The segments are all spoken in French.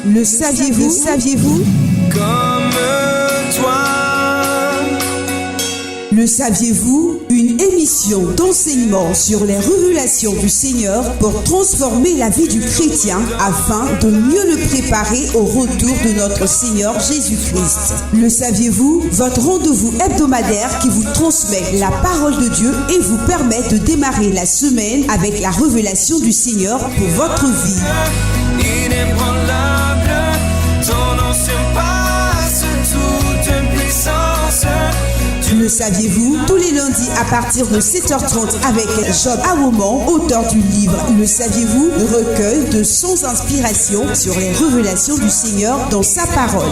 Le saviez-vous? Saviez-vous? Comme toi. Le saviez-vous? Une émission d'enseignement sur les révélations du Seigneur pour transformer la vie du chrétien afin de mieux le préparer au retour de notre Seigneur Jésus-Christ. Le saviez-vous? Votre rendez-vous hebdomadaire qui vous transmet la parole de Dieu et vous permet de démarrer la semaine avec la révélation du Seigneur pour votre vie. Inébranlable, ton nom surpasse toute puissance. Le saviez-vous? Tous les lundis à partir de 7h30 avec Job Awoman, auteur du livre Le saviez-vous? Recueil de sons inspiration sur les révélations du Seigneur dans sa parole.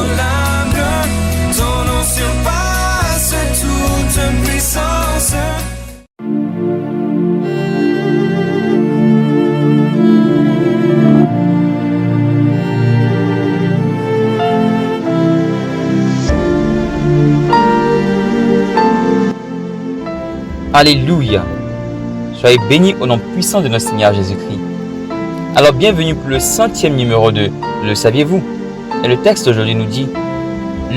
Ton nom surpasse toute puissance. Alléluia. Soyez bénis au nom puissant de notre Seigneur Jésus-Christ. Alors bienvenue pour le 100e numéro de Le saviez-vous? Et le texte d'aujourd'hui nous dit: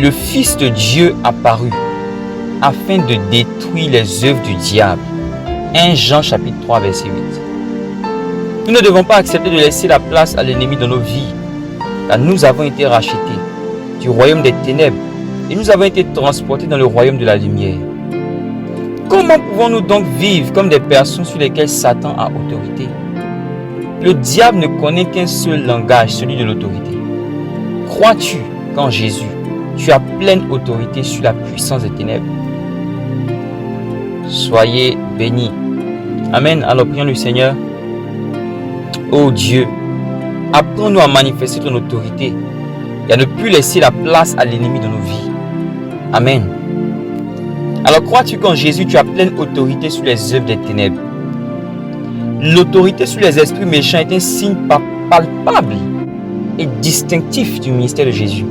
le Fils de Dieu apparut afin de détruire les œuvres du diable. 1 Jean chapitre 3 verset 8. Nous ne devons pas accepter de laisser la place à l'ennemi dans nos vies, car nous avons été rachetés du royaume des ténèbres et nous avons été transportés dans le royaume de la lumière. Comment pouvons-nous donc vivre comme des personnes sur lesquelles Satan a autorité? Le diable ne connaît qu'un seul langage, celui de l'autorité. Crois-tu qu'en Jésus, tu as pleine autorité sur la puissance des ténèbres? Soyez bénis. Amen. Alors prions le Seigneur. Ô Dieu, apprends-nous à manifester ton autorité et à ne plus laisser la place à l'ennemi dans nos vies. Amen. Alors crois-tu qu'en Jésus tu as pleine autorité sur les œuvres des ténèbres? L'autorité sur les esprits méchants est un signe palpable et distinctif du ministère de Jésus.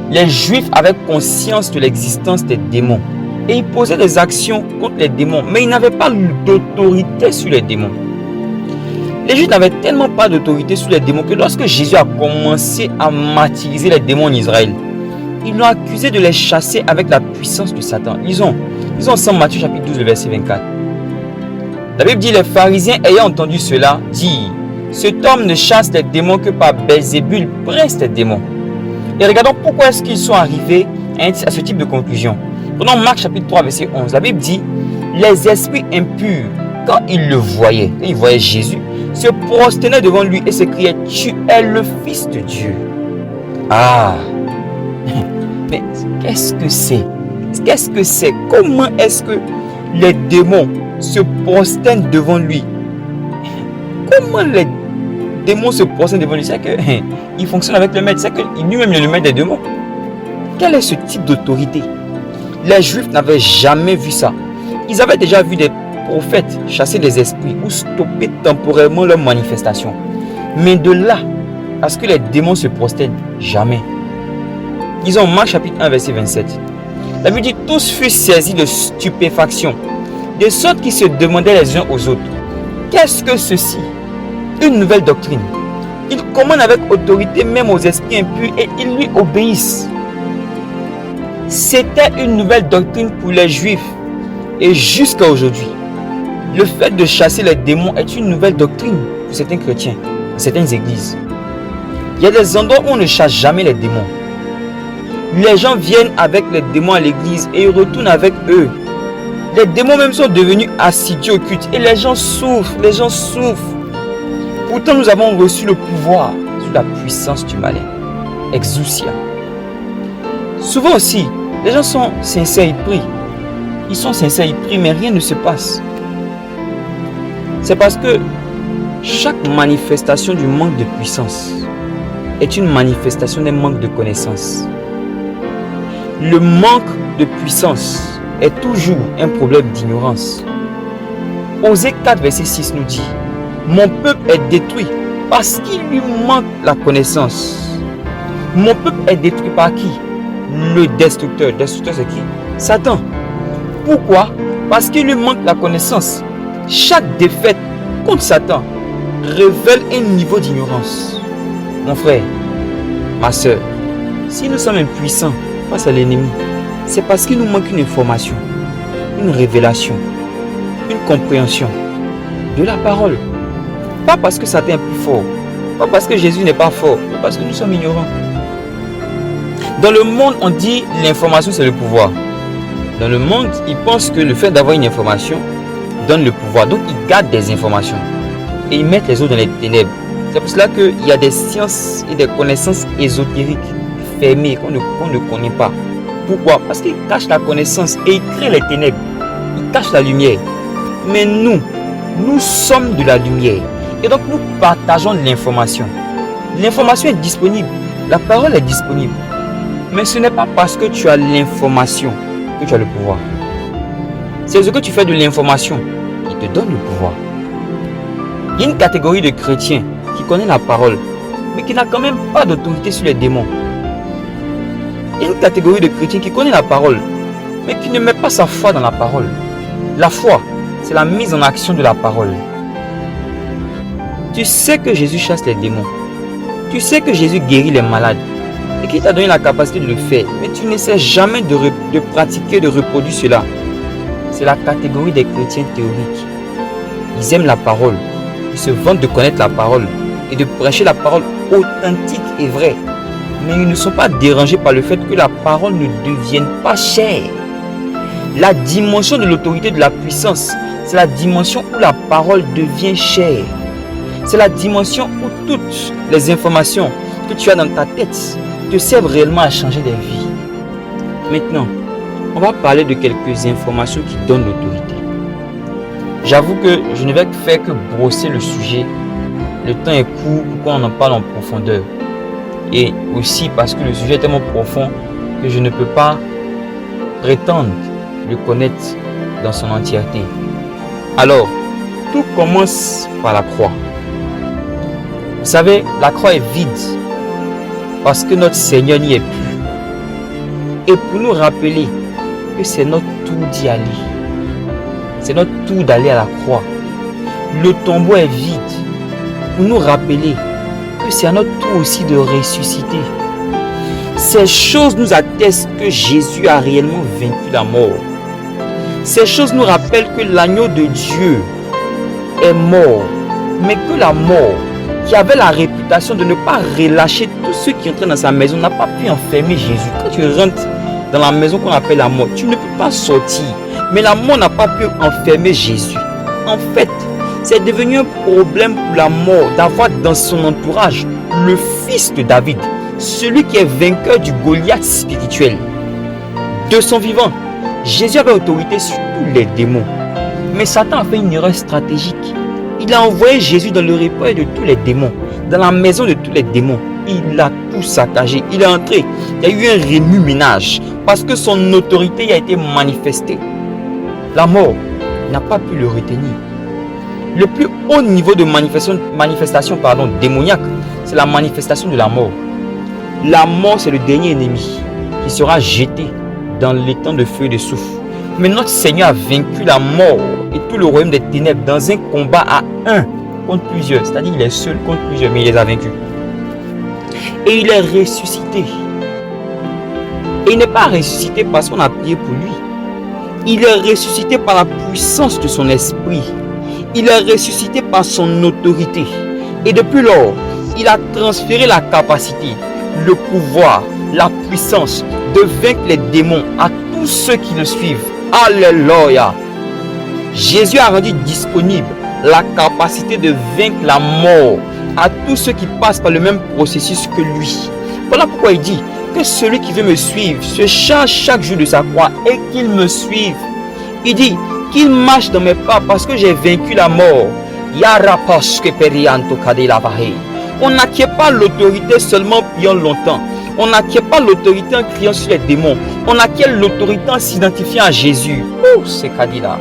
Les Juifs avaient conscience de l'existence des démons et ils posaient des actions contre les démons, mais ils n'avaient pas d'autorité sur les démons. Les Juifs n'avaient tellement pas d'autorité sur les démons que lorsque Jésus a commencé à martyriser les démons en Israël, ils l'ont accusé de les chasser avec la puissance de Satan. Lisons ensemble Matthieu chapitre 12, verset 24. La Bible dit: les pharisiens ayant entendu cela dirent: cet homme ne chasse les démons que par Belzébul, prince des démons. Et regardons pourquoi est-ce qu'ils sont arrivés à ce type de conclusion. Prenons Marc chapitre 3, verset 11. La Bible dit: les esprits impurs, quand ils le voyaient, quand ils voyaient Jésus, se prosternaient devant lui et s'écriaient: tu es le Fils de Dieu. Ah! Mais qu'est-ce que c'est? Qu'est-ce que c'est? Comment est-ce que les démons se prosternent devant lui? Comment les démons se prosternent devant lui? C'est qu'il fonctionne avec le maître. C'est que lui-même est le maître des démons. Quel est ce type d'autorité? Les Juifs n'avaient jamais vu ça. Ils avaient déjà vu des prophètes chasser des esprits ou stopper temporairement leur manifestation. Mais de là à ce que les démons se prosternent, jamais. Disons Marc chapitre 1 verset 27. La Bible dit: tous furent saisis de stupéfaction, de sorte qu'ils se demandaient les uns aux autres: qu'est-ce que ceci? Une nouvelle doctrine. Il commande avec autorité même aux esprits impurs et ils lui obéissent. C'était une nouvelle doctrine pour les Juifs et jusqu'à aujourd'hui. Le fait de chasser les démons est une nouvelle doctrine pour certains chrétiens, certaines églises. Il y a des endroits où on ne chasse jamais les démons. Les gens viennent avec les démons à l'église et ils retournent avec eux. Les démons même sont devenus assidus au culte et les gens souffrent, Pourtant nous avons reçu le pouvoir sur la puissance du malin. Exousia. Souvent aussi, les gens sont sincères, ils prient. Ils sont sincères, ils prient, mais rien ne se passe. C'est parce que chaque manifestation du manque de puissance est une manifestation d'un manque de connaissance. Le manque de puissance est toujours un problème d'ignorance. Osée 4 verset 6 nous dit: mon peuple est détruit parce qu'il lui manque la connaissance. Mon peuple est détruit par qui? Le destructeur. Le destructeur c'est qui? Satan. Pourquoi? Parce qu'il lui manque la connaissance. Chaque défaite contre Satan révèle un niveau d'ignorance. Mon frère, ma soeur, si nous sommes impuissants face à l'ennemi, c'est parce qu'il nous manque une information, une révélation, une compréhension de la parole. Pas parce que Satan est plus fort, pas parce que Jésus n'est pas fort, mais parce que nous sommes ignorants. Dans le monde, on dit l'information c'est le pouvoir. Dans le monde, ils pensent que le fait d'avoir une information donne le pouvoir. Donc ils gardent des informations et ils mettent les autres dans les ténèbres. C'est pour cela qu'il y a des sciences et des connaissances ésotériques fermées qu'on ne connaît pas. Pourquoi? Parce qu'ils cachent la connaissance et ils créent les ténèbres. Ils cachent la lumière. Mais nous sommes de la lumière. Et donc nous partageons l'information. L'information est disponible. La parole est disponible. Mais ce n'est pas parce que tu as l'information que tu as le pouvoir. C'est ce que tu fais de l'information qui te donne le pouvoir. Il y a une catégorie de chrétiens qui connaît la parole, mais qui n'a quand même pas d'autorité sur les démons. Il y a une catégorie de chrétiens qui connaît la parole, mais qui ne met pas sa foi dans la parole. La foi, c'est la mise en action de la parole. Tu sais que Jésus chasse les démons. Tu sais que Jésus guérit les malades. Et qu'il t'a donné la capacité de le faire. Mais tu n'essaies jamais de pratiquer, de reproduire cela. C'est la catégorie des chrétiens théoriques. Ils aiment la parole. Ils se vantent de connaître la parole et de prêcher la parole authentique et vraie. Mais ils ne sont pas dérangés par le fait que la parole ne devienne pas chère. La dimension de l'autorité, de la puissance, c'est la dimension où la parole devient chère. C'est la dimension où toutes les informations que tu as dans ta tête te servent réellement à changer des vies. Maintenant, on va parler de quelques informations qui donnent l'autorité. J'avoue que je ne vais faire que brosser le sujet. Le temps est court pour qu'on en parle en profondeur. Et aussi parce que le sujet est tellement profond que je ne peux pas prétendre le connaître dans son entièreté. Alors, tout commence par la croix. Vous savez, la croix est vide parce que notre Seigneur n'y est plus. Et pour nous rappeler que c'est notre tour d'y aller. C'est notre tour d'aller à la croix. Le tombeau est vide pour nous rappeler que c'est à notre tour aussi de ressusciter. Ces choses nous attestent que Jésus a réellement vaincu la mort. Ces choses nous rappellent que l'agneau de Dieu est mort, mais que la mort, qui avait la réputation de ne pas relâcher tous ceux qui entraient dans sa maison, n'a pas pu enfermer Jésus. Quand tu rentres dans la maison qu'on appelle la mort, tu ne peux pas sortir. Mais la mort n'a pas pu enfermer Jésus. En fait, c'est devenu un problème pour la mort d'avoir dans son entourage le fils de David, celui qui est vainqueur du Goliath spirituel. De son vivant, Jésus avait autorité sur tous les démons. Mais Satan a fait une erreur stratégique. Il a envoyé Jésus dans le repaire de tous les démons, dans la maison de tous les démons. Il a tout saccagé. Il est entré. Il y a eu un remue-ménage parce que son autorité a été manifestée. La mort n'a pas pu le retenir. Le plus haut niveau de manifestation démoniaque, c'est la manifestation de la mort. La mort, c'est le dernier ennemi qui sera jeté dans l'étang de feu et de soufre. Mais notre Seigneur a vaincu la mort et tout le royaume des ténèbres dans un combat à un contre plusieurs. C'est-à-dire qu'il est seul contre plusieurs, mais il les a vaincus. Et il est ressuscité. Et il n'est pas ressuscité parce qu'on a prié pour lui. Il est ressuscité par la puissance de son esprit. Il est ressuscité par son autorité. Et depuis lors, il a transféré la capacité, le pouvoir, la puissance de vaincre les démons à tous ceux qui le suivent. Alléluia. Jésus a rendu disponible la capacité de vaincre la mort à tous ceux qui passent par le même processus que lui. Voilà pourquoi il dit que celui qui veut me suivre se charge chaque jour de sa croix et qu'il me suive. Il dit qu'il marche dans mes pas parce que j'ai vaincu la mort. On n'acquiert pas l'autorité seulement en priant longtemps. On n'acquiert pas l'autorité en criant sur les démons. On acquiert l'autorité en s'identifiant à Jésus. Oh, c'est Kadila.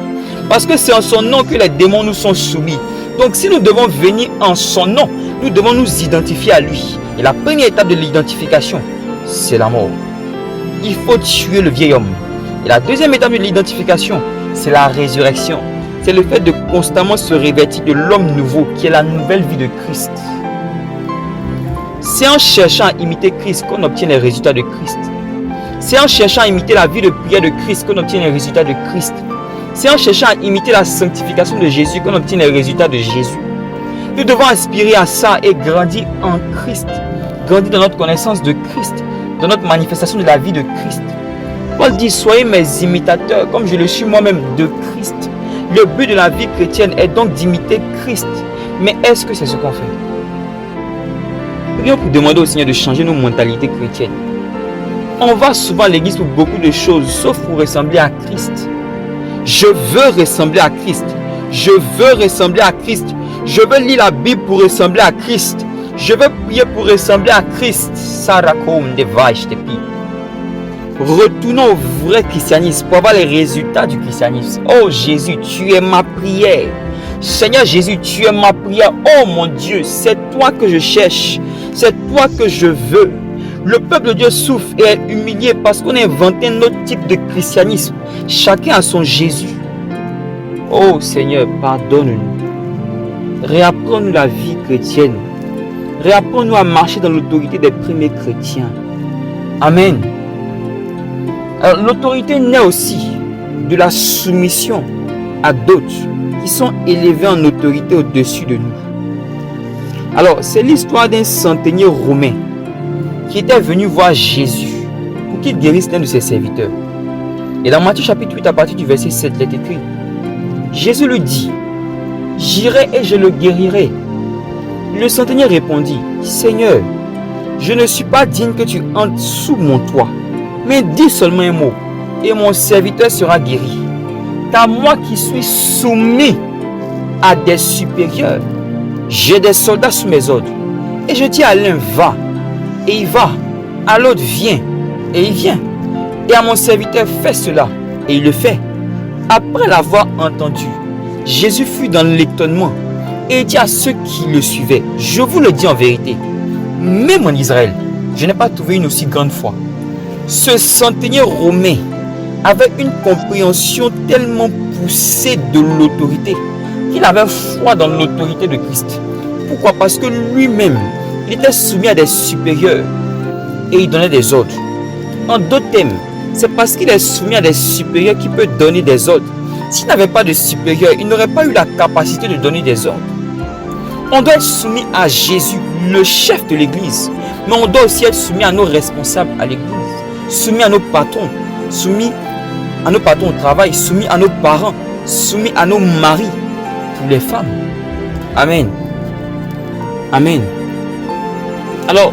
Parce que c'est en son nom que les démons nous sont soumis. Donc si nous devons venir en son nom, nous devons nous identifier à lui. Et la première étape de l'identification, c'est la mort. Il faut tuer le vieil homme. Et la deuxième étape de l'identification, c'est la résurrection. C'est le fait de constamment se revêtir de l'homme nouveau qui est la nouvelle vie de Christ. C'est en cherchant à imiter Christ qu'on obtient les résultats de Christ. C'est en cherchant à imiter la vie de prière de Christ qu'on obtient les résultats de Christ. C'est en cherchant à imiter la sanctification de Jésus qu'on obtient les résultats de Jésus. Nous devons aspirer à ça et grandir en Christ. Grandir dans notre connaissance de Christ, dans notre manifestation de la vie de Christ. Paul dit, soyez mes imitateurs comme je le suis moi-même de Christ. Le but de la vie chrétienne est donc d'imiter Christ. Mais est-ce que c'est ce qu'on fait? Prions pour demander au Seigneur de changer nos mentalités chrétiennes. On va souvent à l'église pour beaucoup de choses, sauf pour ressembler à Christ. Je veux ressembler à Christ. Je veux ressembler à Christ. Je veux lire la Bible pour ressembler à Christ. Je veux prier pour ressembler à Christ. Retournons au vrai christianisme pour avoir les résultats du christianisme. Oh Jésus, tu es ma prière. Seigneur Jésus, tu es ma prière. Oh mon Dieu, c'est toi que je cherche. C'est toi que je veux. Le peuple de Dieu souffre et est humilié parce qu'on a inventé un autre type de christianisme. Chacun a son Jésus. Oh Seigneur, pardonne-nous. Réapprends-nous la vie chrétienne. Réapprends-nous à marcher dans l'autorité des premiers chrétiens. Amen. Alors, l'autorité naît aussi de la soumission à d'autres qui sont élevés en autorité au-dessus de nous. Alors, c'est l'histoire d'un centenier romain qui était venu voir Jésus pour qu'il guérisse l'un de ses serviteurs. Et dans Matthieu chapitre 8, à partir du verset 7, il est écrit, Jésus lui dit, j'irai et je le guérirai. Le centenier répondit, Seigneur, je ne suis pas digne que tu entres sous mon toit, mais dis seulement un mot, et mon serviteur sera guéri. Car moi qui suis soumis à des supérieurs, j'ai des soldats sous mes ordres, et je dis à l'un, va, et il va, à l'autre, viens, et il vient, et à mon serviteur, fais cela, et il le fait. Après l'avoir entendu, Jésus fut dans l'étonnement, et il dit à ceux qui le suivaient, je vous le dis en vérité, même en Israël, je n'ai pas trouvé une aussi grande foi. Ce centenier romain avait une compréhension tellement poussée de l'autorité qu'il avait foi dans l'autorité de Christ. Pourquoi? Parce que lui-même, il était soumis à des supérieurs et il donnait des ordres. En d'autres termes, c'est parce qu'il est soumis à des supérieurs qu'il peut donner des ordres. S'il n'avait pas de supérieurs, il n'aurait pas eu la capacité de donner des ordres. On doit être soumis à Jésus, le chef de l'église. Mais on doit aussi être soumis à nos responsables à l'église, soumis à nos patrons, soumis à nos patrons au travail, soumis à nos parents, soumis à nos maris, pour les femmes. Amen. Amen. Alors,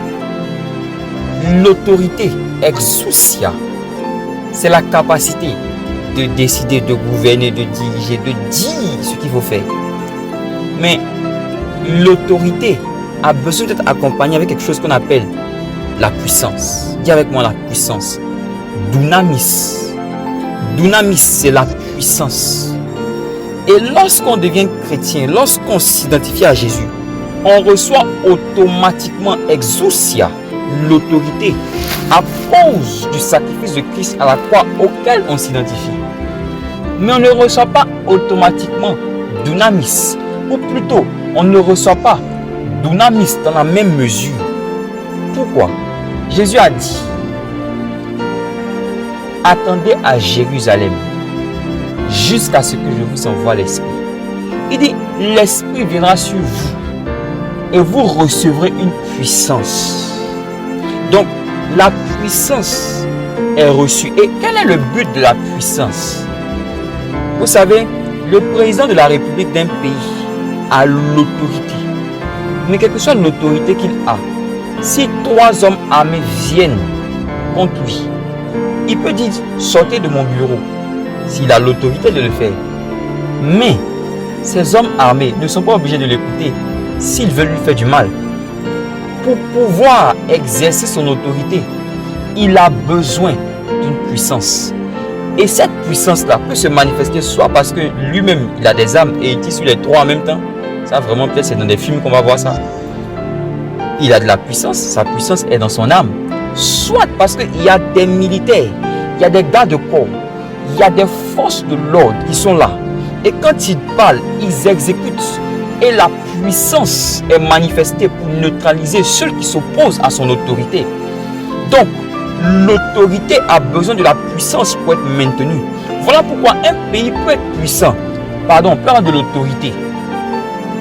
l'autorité exousia, c'est la capacité de décider, de gouverner, de diriger, de dire ce qu'il faut faire. Mais l'autorité a besoin d'être accompagnée avec quelque chose qu'on appelle la puissance. Dis avec moi la puissance. Dunamis. Dunamis, c'est la puissance. Et lorsqu'on devient chrétien, lorsqu'on s'identifie à Jésus, on reçoit automatiquement exousia, l'autorité, à cause du sacrifice de Christ à la croix auquel on s'identifie. Mais on ne reçoit pas automatiquement dunamis, ou plutôt, on ne reçoit pas dunamis dans la même mesure. Pourquoi? Jésus a dit, attendez à Jérusalem jusqu'à ce que je vous envoie l'Esprit. Il dit, l'Esprit viendra sur vous et vous recevrez une puissance. Donc, la puissance est reçue. Et quel est le but de la puissance? Vous savez, le président de la République d'un pays a l'autorité. Mais quelle que soit l'autorité qu'il a, si 3 hommes armés viennent contre lui, il peut dire, sortez de mon bureau, s'il a l'autorité de le faire. Mais ces hommes armés ne sont pas obligés de l'écouter s'ils veulent lui faire du mal. Pour pouvoir exercer son autorité, il a besoin d'une puissance. Et cette puissance-là peut se manifester soit parce que lui-même, il a des armes et il tire sur les 3 en même temps. Ça, vraiment, peut-être c'est dans des films qu'on va voir ça. Il a de la puissance, sa puissance est dans son âme. Soit parce qu'il y a des militaires, il y a des gardes-corps, il y a des forces de l'ordre qui sont là. Et quand ils parlent, ils exécutent et la puissance est manifestée pour neutraliser ceux qui s'opposent à son autorité. Donc, l'autorité a besoin de la puissance pour être maintenue. Voilà pourquoi un pays peut être puissant. Peut avoir de l'autorité.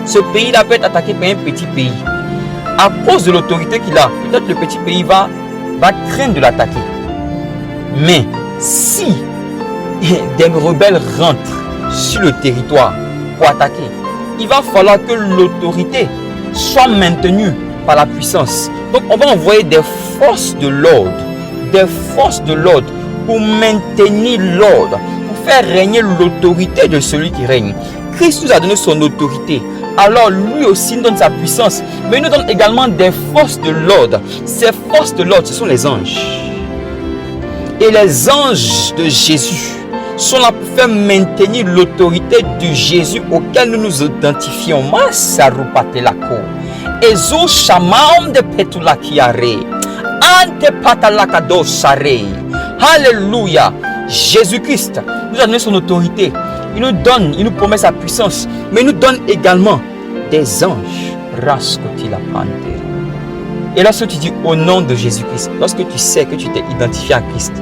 Ce pays-là peut être attaqué par un petit pays. À cause de l'autorité qu'il a, peut-être le petit pays va craindre de l'attaquer. Mais si des rebelles rentrent sur le territoire pour attaquer, il va falloir que l'autorité soit maintenue par la puissance. Donc on va envoyer des forces de l'ordre pour maintenir l'ordre, pour faire régner l'autorité de celui qui règne. Christ nous a donné son autorité. Alors lui aussi nous donne sa puissance, mais il nous donne également des forces de l'ordre. Ces forces de l'ordre, ce sont les anges. Et les anges de Jésus sont là pour faire maintenir l'autorité de Jésus auquel nous nous identifions. Masarupatelako. Ezo shamam de petulakiare. Ante patalakado sare. Alléluia. Jésus-Christ nous a donné son autorité. Il nous promet sa puissance, mais il nous donne également des anges. Et lorsque tu dis au nom de Jésus-Christ, lorsque tu sais que tu t'es identifié à Christ,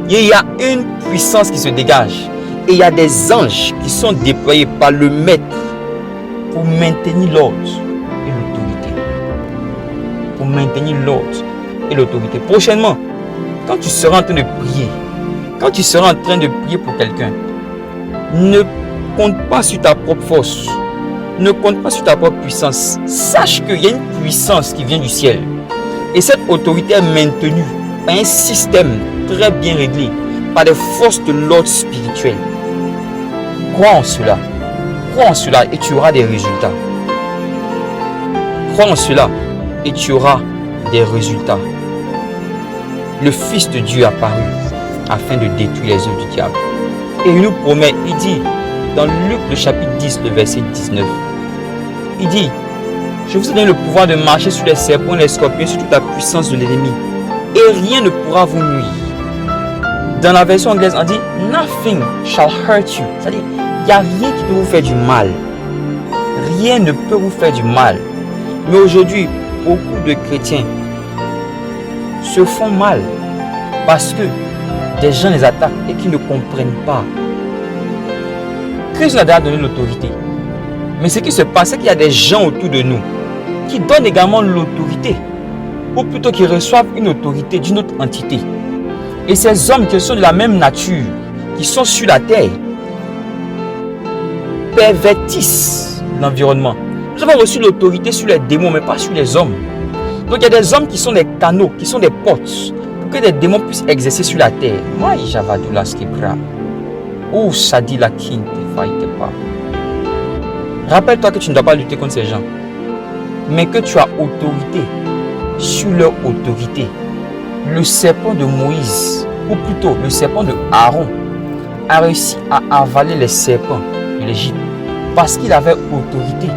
il y a une puissance qui se dégage. Et il y a des anges qui sont déployés par le Maître pour maintenir l'ordre et l'autorité. Pour maintenir l'ordre et l'autorité. Prochainement, quand tu seras en train de prier, pour quelqu'un, ne compte pas sur ta propre force. Ne compte pas sur ta propre puissance. Sache qu'il y a une puissance qui vient du ciel. Et cette autorité est maintenue par un système très bien réglé, par des forces de l'ordre spirituel. Crois en cela et tu auras des résultats. Crois en cela et tu auras des résultats. Le Fils de Dieu est apparu afin de détruire les œuvres du diable. Et il nous promet, il dit dans Luc le chapitre 10, le verset 19, il dit: je vous ai donné le pouvoir de marcher sur les serpents et les scorpions, sur toute la puissance de l'ennemi, et rien ne pourra vous nuire. Dans la version anglaise, on dit nothing shall hurt you. C'est-à-dire, il n'y a rien qui peut vous faire du mal. Rien ne peut vous faire du mal. Mais aujourd'hui, beaucoup de chrétiens se font mal parce que des gens les attaquent et qui ne comprennent pas. Christ nous a déjà donné l'autorité. Mais ce qui se passe, c'est qu'il y a des gens autour de nous qui donnent également l'autorité, ou plutôt qui reçoivent une autorité d'une autre entité. Et ces hommes qui sont de la même nature, qui sont sur la terre, pervertissent l'environnement. Nous avons reçu l'autorité sur les démons, mais pas sur les hommes. Donc il y a des hommes qui sont des canaux, qui sont des portes, pour que des démons puissent exercer sur la terre. Moi, j'avais la skibra. Oh, ça dit la king, te pas. Rappelle-toi que tu ne dois pas lutter contre ces gens, mais que tu as autorité sur leur autorité. Le serpent de Moïse, ou plutôt le serpent de Aaron, a réussi à avaler les serpents de l'Égypte parce qu'il avait autorité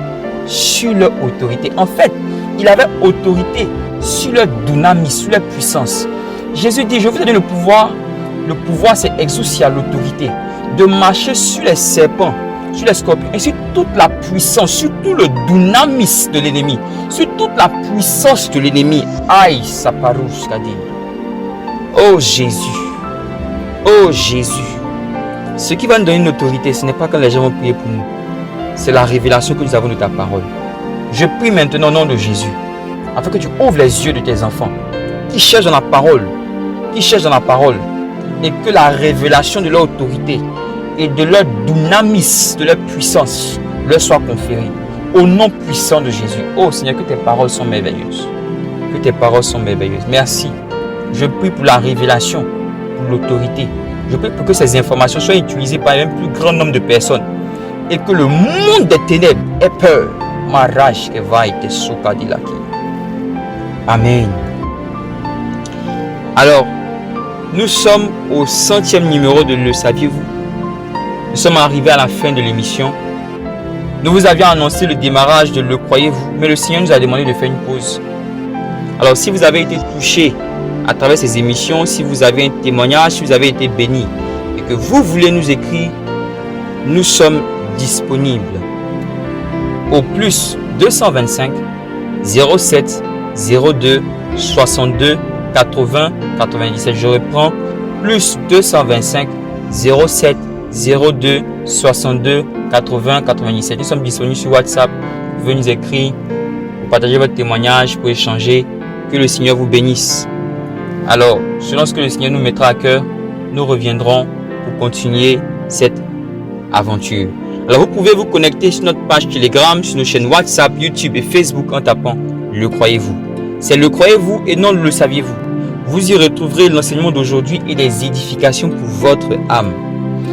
sur leur autorité. En fait, il avait autorité sur leur dunamis, sur leur puissance. Jésus dit: je vous donne le pouvoir. Le pouvoir, c'est exousia, l'autorité, de marcher sur les serpents, sur les scorpions, et sur toute la puissance, sur tout le dunamis de l'ennemi, sur toute la puissance de l'ennemi. Aïe, saparouche, kadi. Oh Jésus, oh Jésus. Ce qui va nous donner une autorité, ce n'est pas quand les gens vont prier pour nous, c'est la révélation que nous avons de ta parole. Je prie maintenant au nom de Jésus, afin que tu ouvres les yeux de tes enfants, qui cherchent dans la parole, et que la révélation de leur autorité et de leur dunamis, de leur puissance, leur soit conférée. Au nom puissant de Jésus. Oh Seigneur, que tes paroles sont merveilleuses. Que tes paroles sont merveilleuses. Merci. Je prie pour la révélation, pour l'autorité. Je prie pour que ces informations soient utilisées par un plus grand nombre de personnes. Et que le monde des ténèbres ait peur. Amen. Alors, nous sommes au 100e numéro de Le Saviez-vous? Nous sommes arrivés à la fin de l'émission. Nous vous avions annoncé le démarrage de Le Croyez-vous, mais le Seigneur nous a demandé de faire une pause. Alors, si vous avez été touché à travers ces émissions, si vous avez un témoignage, si vous avez été béni et que vous voulez nous écrire, nous sommes disponibles. au plus 225 07 02 62 80 97. Je reprends, plus 225 07 02 62 80 97. Nous sommes disponibles sur WhatsApp. Vous pouvez nous écrire, vous partagez votre témoignage pour échanger. Que le Seigneur vous bénisse. Alors, selon ce que le Seigneur nous mettra à cœur, nous reviendrons pour continuer cette aventure. Alors, vous pouvez vous connecter sur notre page Telegram, sur nos chaînes WhatsApp, YouTube et Facebook en tapant Le Croyez-vous. C'est Le Croyez-vous et non Le Saviez-vous. Vous y retrouverez l'enseignement d'aujourd'hui et les édifications pour votre âme.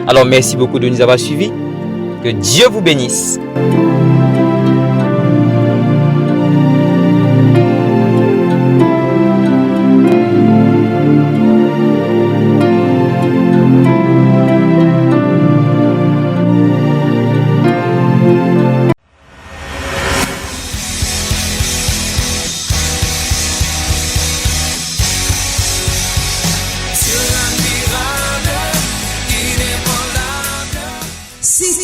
Alors, merci beaucoup de nous avoir suivis. Que Dieu vous bénisse.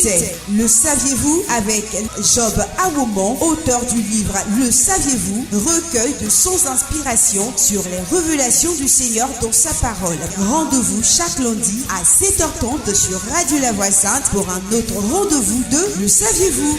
C'était Le Saviez-vous avec Job Awomon, auteur du livre Le Saviez-vous, recueil de sons d'inspiration sur les révélations du Seigneur dans sa parole. Rendez-vous chaque lundi à 7h30 sur Radio La Voix Sainte pour un autre rendez-vous de Le Saviez-vous.